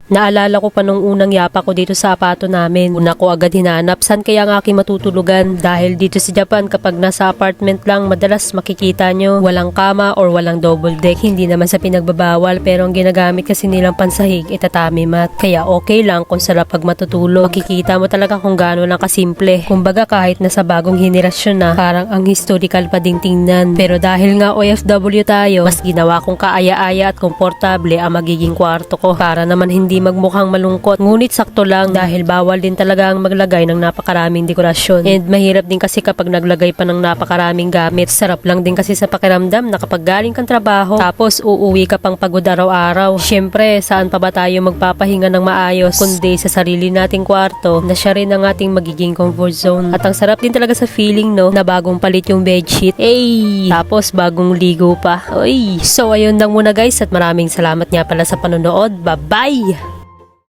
Naalala ko pa nung unang yapa ko dito sa apato namin. Una ko agad hinanap saan kaya ang aking matutulugan. Dahil dito sa Japan kapag nasa apartment lang madalas makikita nyo walang kama or walang double deck. Hindi naman sa pinagbabawal pero ang ginagamit kasi nilang pansahig itatami mat. Kaya okay lang kung sarap pag matutulog. Makikita mo talaga kung gaano lang kasimple. Kumbaga kahit nasa bagong henerasyon na parang ang historical pa ding tingnan. Pero dahil nga OFW tayo, mas ginawa kong kaaya-aya at komportable ang magiging kwarto ko para naman hindi magmukhang malungkot. Ngunit sakto lang dahil bawal din talaga ang maglagay ng napakaraming dekorasyon. And mahirap din kasi kapag naglagay pa ng napakaraming gamit. Sarap lang din kasi sa pakiramdam na kapag galing kang trabaho tapos uuwi ka pang pagod araw-araw. Syempre, saan pa ba tayo magpapahinga ng maayos kundi sa sarili nating kwarto na siya rin ang ating magiging comfort zone. At ang sarap din talaga sa feeling no na bagong palit yung bedsheet. Tapos bagong ligo pa. So ayun lang muna guys at maraming salamat nga pala sa panonood. Bye-bye!